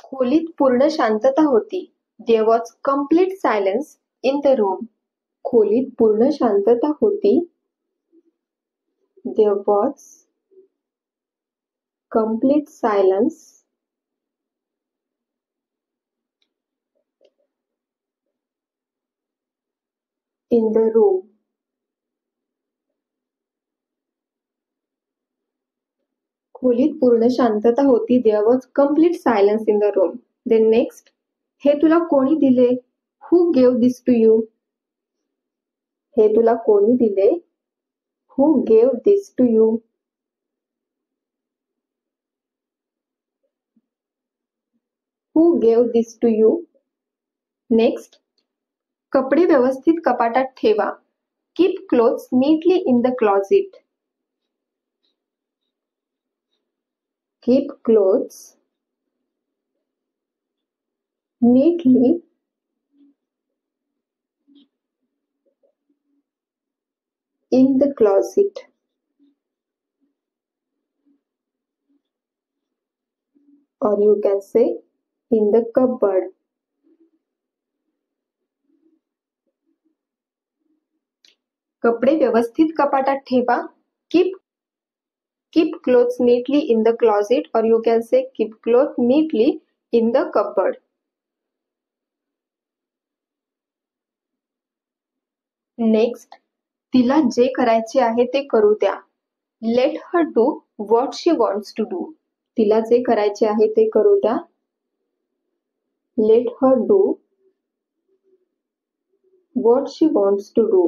खोलीत पूर्ण शांतता होती. There was complete silence in the room. खोलीत पूर्ण शांतता होती. There was complete silence in the room. खोलीत पूर्ण शांतता होती. There was complete silence in the room. Then next, हे तुला कोणी दिले? Who gave this to you? हे तुला कोणी दिले? Who gave this to you? Who gave this to you? Next, कपडे व्यवस्थित कपाटात ठेवा. Keep clothes neatly in the closet. Keep clothes neatly in the closet. Or you can say in the cupboard. कपडे व्यवस्थित कपाटात ठेवा. Keep clothes neatly in the closet, or you can say keep clothes neatly in the cupboard. Next, तिला जे करायचे आहे ते करू द्या. Let her do what she wants to do. तिला जे करायचे आहे ते करू द्या. Let her do what she wants to do.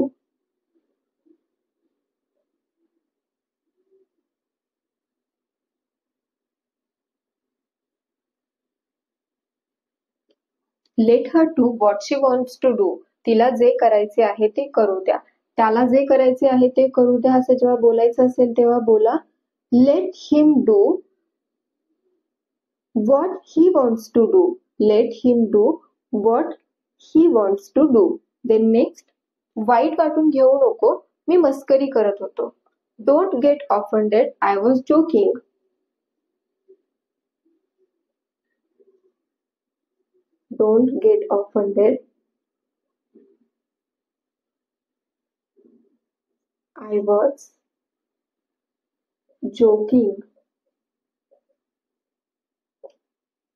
Let her do what she wants to do. तिला जे करायचे आहे ते करू द्या. त्याला जे करायचे आहे ते करू द्या असं जेव्हा बोलायचं असेल तेव्हा बोला Let him do what he wants to do. Let him do what he wants to do. Then next, वाईट वाटून घेऊ नको, मी मस्करी करत होतो. Don't get offended, I was joking. Don't get offended, I was joking.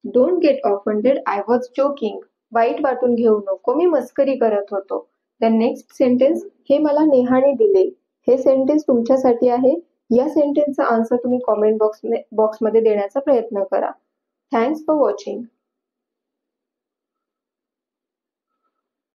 Don't get offended, I was joking. वाईट वाटून घेऊ नको, मी मस्करी करत होतो. The next sentence, हे मला नेहाने दिले. हे सेंटेन्स तुमच्यासाठी आहे. या सेंटेन्सचा आन्सर तुम्ही कॉमेंट बॉक्समध्ये देण्याचा प्रयत्न करा. Thanks for watching.